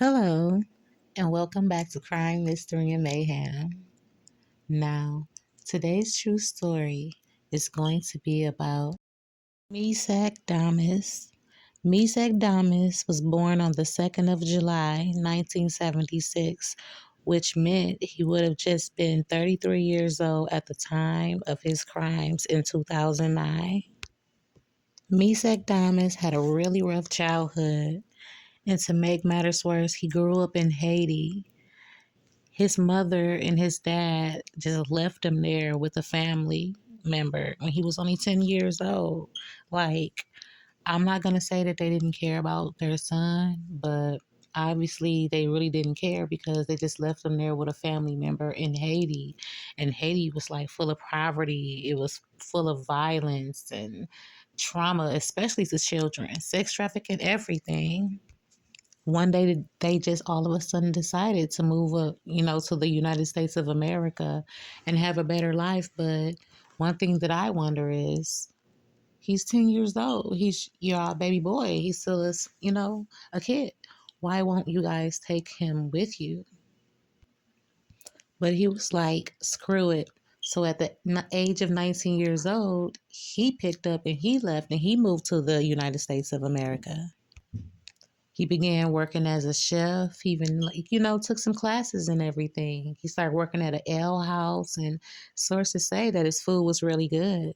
Hello, and welcome back to Crime Mystery Mayhem. Now, today's true story is going to be about Damas. Damas was born on the 2nd of July, 1976, which meant he would have just been 33 years old at the time of his crimes in 2009. Damas had a really rough childhood, and to make matters worse, he grew up in Haiti. His mother and his dad just left him there with a family member when he was only 10 years old. Like, I'm not going to say that they didn't care about their son, but obviously they really didn't care because they just left him there with a family member in Haiti. And Haiti was like full of poverty, it was full of violence and trauma, especially to children, sex trafficking, everything. One day they just all of a sudden decided to move up, to the United States of America and have a better life. But one thing that I wonder is he's 10 years old. He's your baby boy. He still is, a kid. Why won't you guys take him with you? But he was like, screw it. So at the age of 19 years old, he picked up and he left and he moved to the United States of America. He began working as a chef. He even, took some classes and everything. He started working at an ale house, and sources say that his food was really good.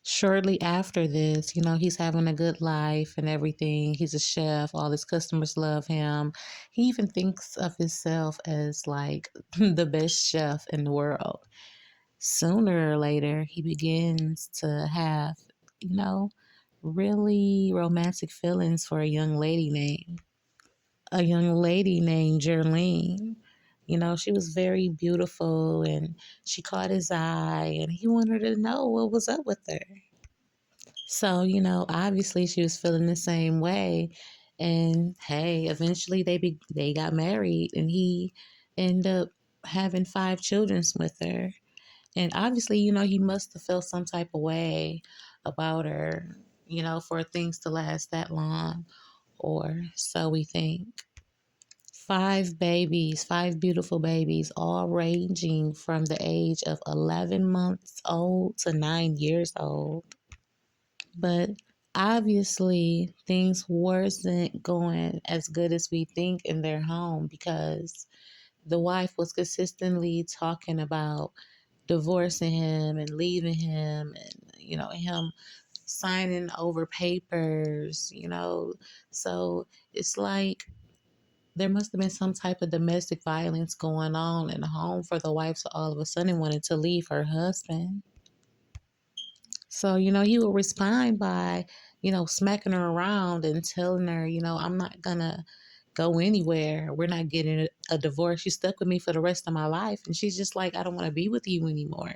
Shortly after this, he's having a good life and everything. He's a chef. All his customers love him. He even thinks of himself as like the best chef in the world. Sooner or later, he begins to have, you know, really romantic feelings for a young lady named Jerlene. She was very beautiful and she caught his eye and he wanted to know what was up with her. So, obviously she was feeling the same way. And hey, eventually they got married and he ended up having 5 children with her. And obviously, he must have felt some type of way about her, for things to last that long, or so we think. 5 babies, 5 beautiful babies, all ranging from the age of 11 months old to 9 years old. But obviously, things wasn't going as good as we think in their home because the wife was consistently talking about divorcing him and leaving him and, him signing over papers, So it's like there must have been some type of domestic violence going on in the home for the wife to all of a sudden wanted to leave her husband. So, he would respond by, smacking her around and telling her, I'm not going to go anywhere. We're not getting a divorce. You stuck with me for the rest of my life. And she's just like, I don't want to be with you anymore.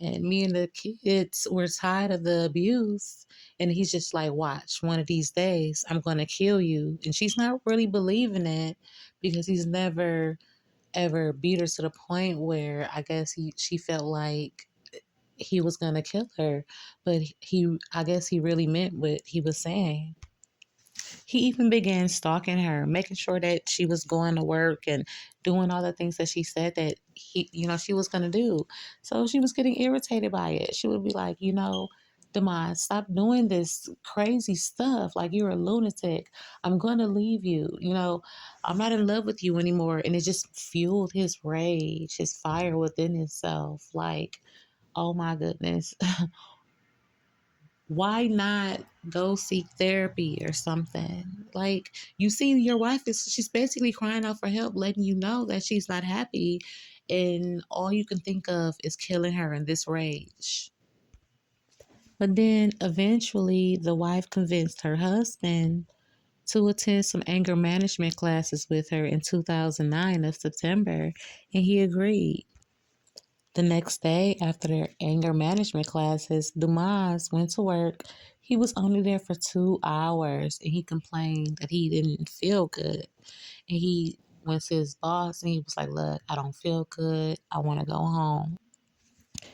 And me and the kids were tired of the abuse. And he's just like, watch, one of these days, I'm going to kill you. And she's not really believing it because he's never ever beat her to the point where I guess she felt like he was going to kill her. But I guess he really meant what he was saying. He even began stalking her, making sure that she was going to work and doing all the things that she said that she was going to do. So she was getting irritated by it. She would be like, Damas, stop doing this crazy stuff. Like, you're a lunatic. I'm going to leave you. I'm not in love with you anymore. And it just fueled his rage, his fire within himself. Like, oh my goodness. Why not go seek therapy or something? Like, you see, your wife she's basically crying out for help, letting you know that she's not happy, and all you can think of is killing her in this rage. But then eventually the wife convinced her husband to attend some anger management classes with her in 2009 of September, and he agreed. The next day, after their anger management classes, Dumas went to work. He was only there for 2 hours and he complained that he didn't feel good. And he went to his boss and he was like, look, I don't feel good. I want to go home.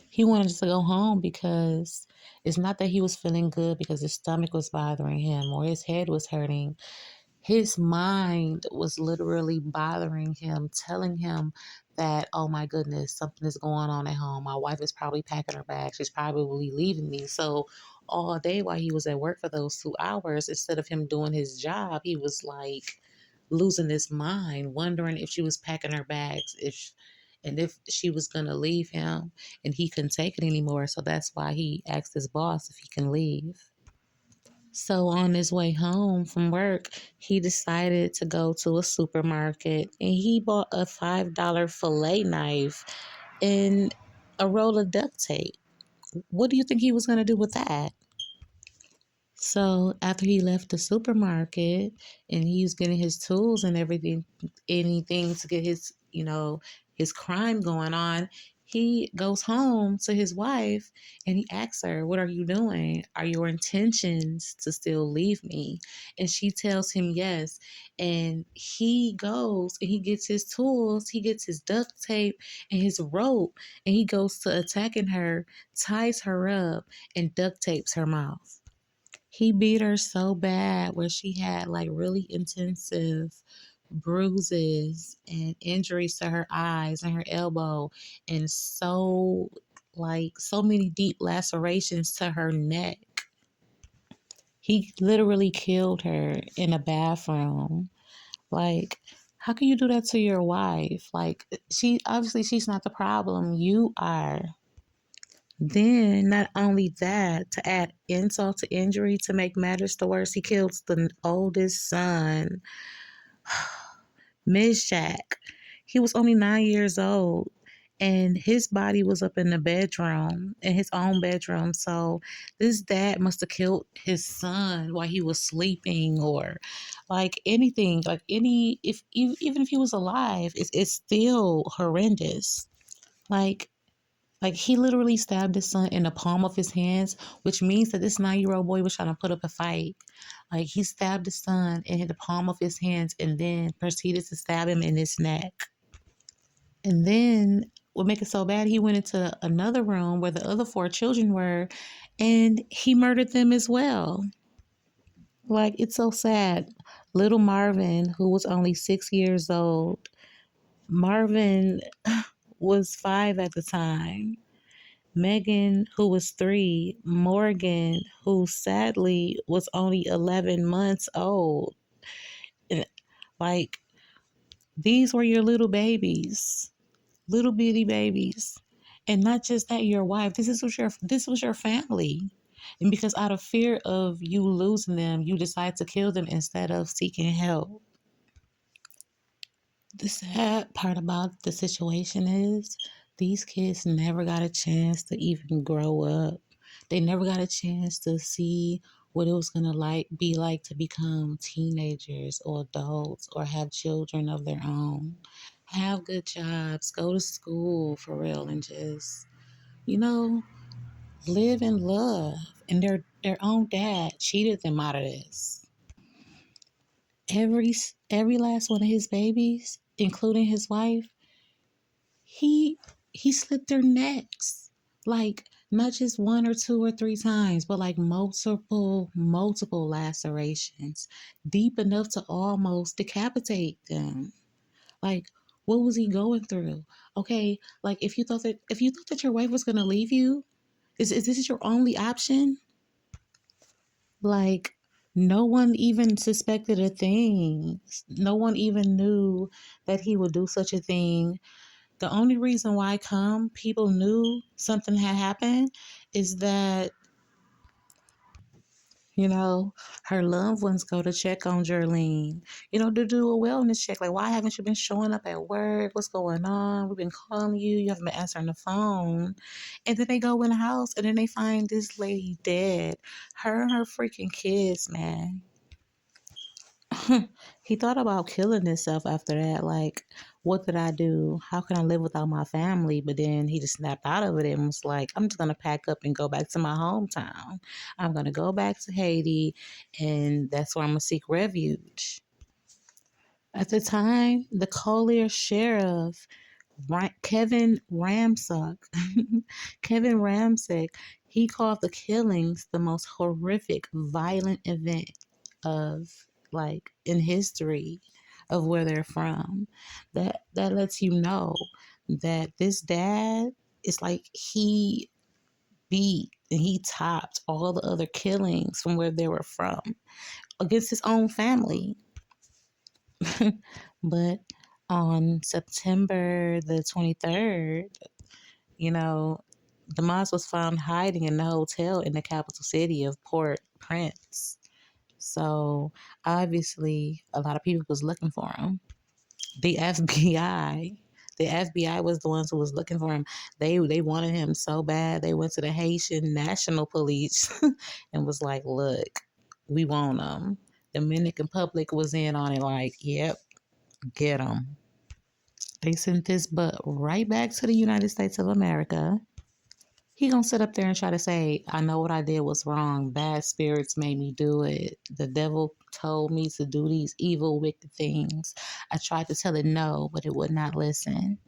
He wanted to go home because it's not that he was feeling good because his stomach was bothering him or his head was hurting. His mind was literally bothering him, telling him that, oh my goodness, something is going on at home. My wife is probably packing her bag. She's probably leaving me. So all day while he was at work for those 2 hours, instead of him doing his job, he was like losing his mind, wondering if she was packing her bags, if she was gonna leave him, and he couldn't take it anymore. So that's why he asked his boss if he can leave. So on his way home from work, he decided to go to a supermarket and he bought a $5 fillet knife and a roll of duct tape. What do you think he was going to do with that? So after he left the supermarket and he was getting his tools and everything, anything to get his, his crime going on, he goes home to his wife and he asks her, "What are you doing? Are your intentions to still leave me?" And she tells him yes. And he goes and he gets his tools, he gets his duct tape and his rope, and he goes to attacking her, ties her up, and duct tapes her mouth. He beat her so bad where she had like really intensive bruises and injuries to her eyes and her elbow, and so many deep lacerations to her neck. He literally killed her in a bathroom. Like, how can you do that to your wife? Like, she's not the problem. You are. Then, not only that, to add insult to injury, to make matters the worse, he kills the oldest son, Mishak. He was only 9 years old, and his body was up in the bedroom, in his own bedroom. So, this dad must have killed his son while he was sleeping, or like anything, like if even if he was alive, it's still horrendous. Like, he literally stabbed his son in the palm of his hands, which means that this 9-year-old boy was trying to put up a fight. Like, he stabbed his son in the palm of his hands and then proceeded to stab him in his neck. And then what make it so bad, he went into another room where the other 4 children were and he murdered them as well. Like, it's so sad. Little Marvin, who was only 6 years old, Marvin was 5 at the time. Megan, who was 3, Morgan, who sadly was only 11 months old. Like, these were your little babies, little bitty babies. And not just that, your wife. This was your family. And because out of fear of you losing them, you decide to kill them instead of seeking help. The sad part about the situation is these kids never got a chance to even grow up. They never got a chance to see what it was gonna be like to become teenagers or adults or have children of their own. Have good jobs, go to school for real, and just, you know, live and love. And their own dad cheated them out of this. Every last one of his babies, including his wife, he he slit their necks. Like, not just one or two or three times, but like multiple lacerations, deep enough to almost decapitate them. Like, what was he going through? Okay, like, if you thought that your wife was gonna leave you, is this your only option? Like, no one even suspected a thing. No one even knew that he would do such a thing. The only reason why people knew something had happened is that, her loved ones go to check on Jerlene, to do a wellness check. Like, why haven't you been showing up at work? What's going on? We've been calling you. You haven't been answering the phone. And then they go in the house and then they find this lady dead. Her and her freaking kids, man. He thought about killing himself after that. Like, what did I do? How can I live without my family? But then he just snapped out of it and was like, I'm just going to pack up and go back to my hometown. I'm going to go back to Haiti, and that's where I'm going to seek refuge. At the time, the Collier sheriff, Kevin Ramsack, Kevin Ramsack, he called the killings the most horrific, violent event of like in history of where they're from. That lets you know that this dad is like he beat and he topped all the other killings from where they were from against his own family. But on September the 23rd, you know, Damas was found hiding in the hotel in the capital city of Port-au-Prince. So obviously, a lot of people was looking for him. The FBI, the FBI was the ones who was looking for him. They wanted him so bad. They went to the Haitian National Police and was like, "Look, we want him." The Dominican public was in on it, like, "Yep, get him." They sent this butt right back to the United States of America. He gonna sit up there and try to say, I know what I did was wrong. Bad spirits made me do it. The devil told me to do these evil, wicked things. I tried to tell it no, but it would not listen.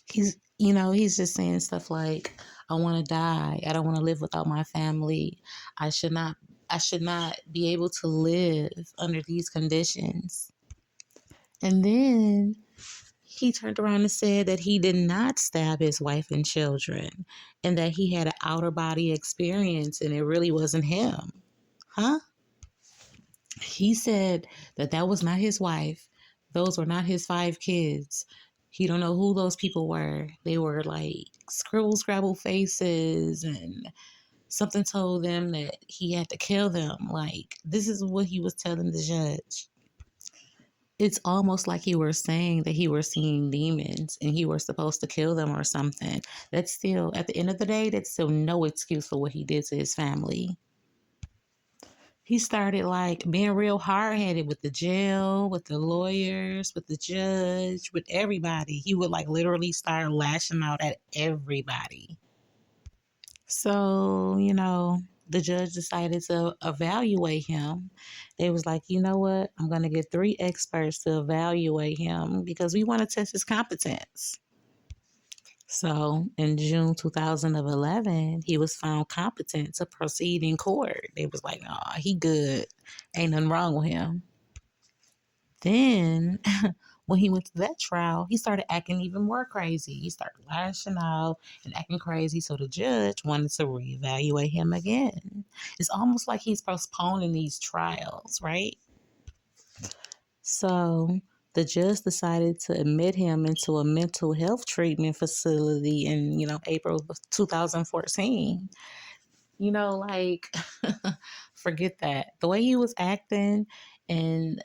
He's just saying stuff like, I want to die. I don't want to live without my family. I should not I should not be able to live under these conditions. And then he turned around and said that he did not stab his wife and children and that he had an outer body experience and it really wasn't him. Huh? He said that that was not his wife. Those were not his 5 kids. He don't know who those people were. They were like scribble scrabble faces, and something told them that he had to kill them. Like, this is what he was telling the judge. It's almost like he were saying that he were seeing demons and he were supposed to kill them or something. That's still, at the end of the day, that's still no excuse for what he did to his family. He started like being real hard headed with the jail, with the lawyers, with the judge, with everybody. He would like literally start lashing out at everybody. So, the judge decided to evaluate him. They was like, you know what? I'm going to get 3 experts to evaluate him because we want to test his competence. So in June 2011, he was found competent to proceed in court. They was like, nah, he good. Ain't nothing wrong with him. Then when he went to that trial, he started acting even more crazy. He started lashing out and acting crazy. So the judge wanted to reevaluate him again. It's almost like he's postponing these trials, right? So the judge decided to admit him into a mental health treatment facility in, April of 2014. Like, forget that. The way he was acting, and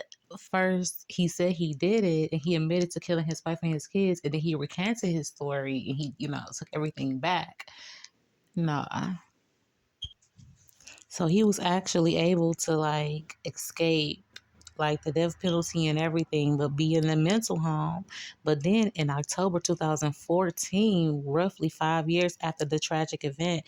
first he said he did it and he admitted to killing his wife and his kids, and then he recanted his story and he, took everything back. Nah. So he was actually able to like escape like the death penalty and everything, but be in the mental home. But then in October 2014, roughly 5 years after the tragic event,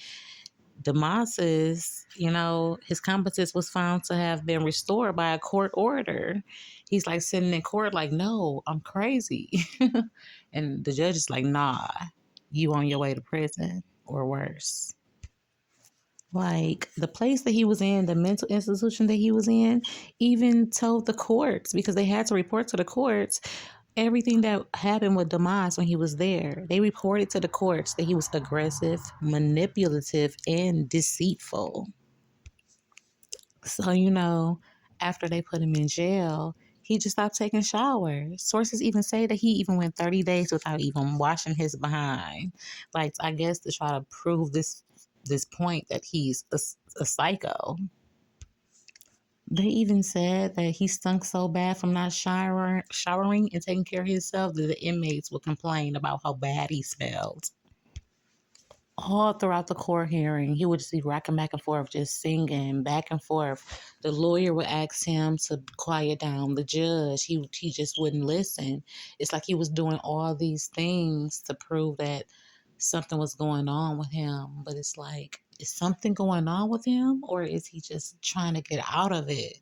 Damas's, his competence was found to have been restored by a court order. He's like sitting in court like, no, I'm crazy. And the judge is like, nah, you on your way to prison or worse. Like the place that he was in, the mental institution that he was in, even told the courts, because they had to report to the courts everything that happened with Damas when he was there. They reported to the courts that he was aggressive, manipulative, and deceitful. So, after they put him in jail, he just stopped taking showers. Sources even say that he even went 30 days without even washing his behind. Like, I guess to try to prove this point that he's a psycho. They even said that he stunk so bad from not showering and taking care of himself that the inmates would complain about how bad he smelled. All throughout the court hearing, he would just be rocking back and forth, just singing back and forth. The lawyer would ask him to quiet down. The judge, he just wouldn't listen. It's like he was doing all these things to prove that something was going on with him. But it's like, is something going on with him, or is he just trying to get out of it?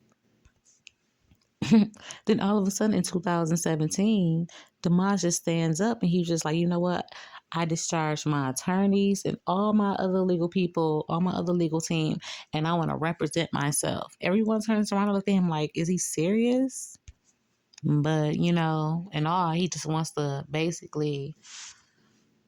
Then all of a sudden in 2017, Damas just stands up and he's just like, you know what? I discharged my attorneys and all my other legal people, all my other legal team, and I want to represent myself. Everyone turns around and looks at him like, is he serious? But, and all, he just wants to basically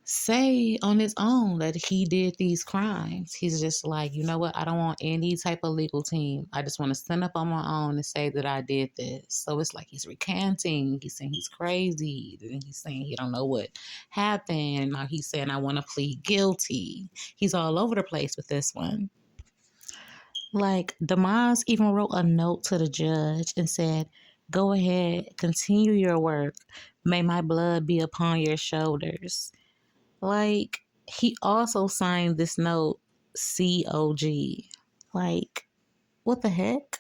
say on his own that he did these crimes. He's just like, you know what? I don't want any type of legal team. I just want to stand up on my own and say that I did this. So it's like he's recanting. He's saying he's crazy. And he's saying he don't know what happened. Now he's saying I want to plead guilty. He's all over the place with this one. Like, Damas even wrote a note to the judge and said, go ahead, continue your work. May my blood be upon your shoulders. Like, he also signed this note, COG. Like, what the heck?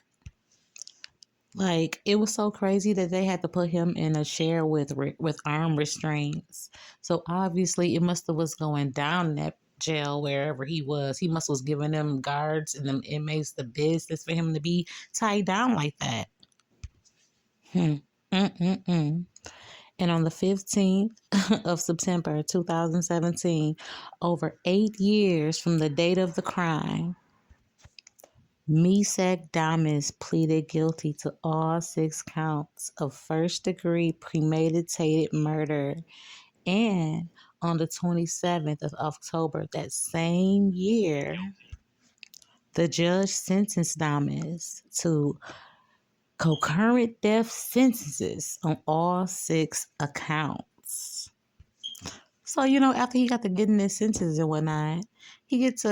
Like, it was so crazy that they had to put him in a chair with arm restraints. So obviously, it must have was going down in that jail wherever he was. He must was giving them guards and them inmates the business for him to be tied down like that. And on the 15th of September 2017, over 8 years from the date of the crime, Damas pleaded guilty to all 6 counts of first-degree premeditated murder. And on the 27th of October that same year, the judge sentenced Damas to concurrent death sentences on all 6 accounts. So, after he got to getting his sentences and whatnot, he gets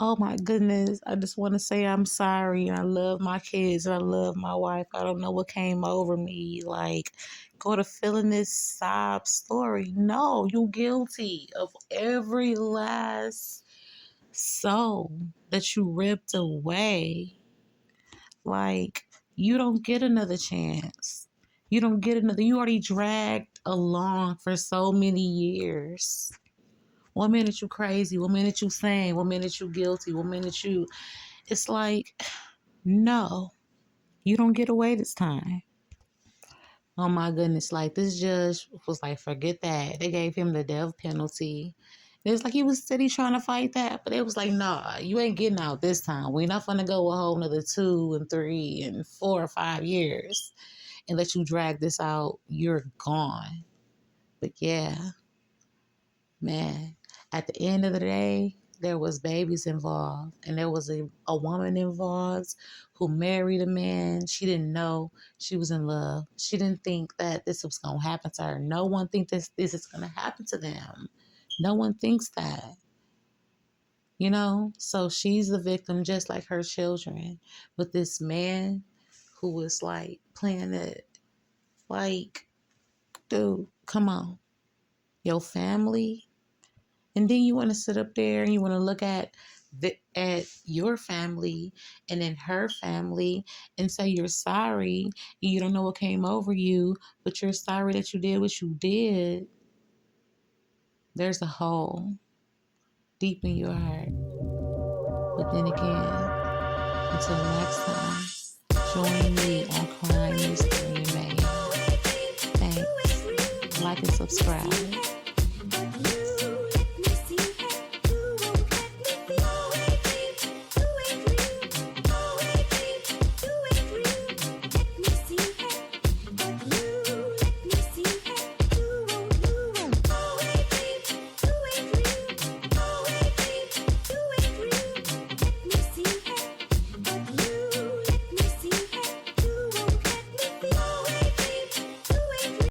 oh my goodness, I just want to say I'm sorry. And I love my kids. And I love my wife. I don't know what came over me. Like, go to filling this sob story. No, you guilty of every last soul that you ripped away. Like, you don't get another chance. You don't get another. You already dragged along for so many years. 1 minute you crazy, 1 minute you sane, 1 minute you guilty, 1 minute you... It's like, no, you don't get away this time. Oh my goodness, like this judge was like, forget that. They gave him the death penalty. It was like he was steady trying to fight that, but it was like, nah, you ain't getting out this time. We're not gonna go a whole another 2 and 3 and 4 or 5 years and let you drag this out. You're gone. But yeah, man, at the end of the day, there was babies involved, and there was a woman involved who married a man. She didn't know she was in love. She didn't think that this was going to happen to her. No one thinks this is going to happen to them. No one thinks that. So she's the victim just like her children. But this man who was like playing it, like, dude, come on. Your family. And then you want to sit up there and you want to look at your family and then her family and say you're sorry. You don't know what came over you, but you're sorry that you did what you did. There's a hole deep in your heart. But then again, until next time, join me on Crime Mystery Mayhem. Thanks. Like and subscribe.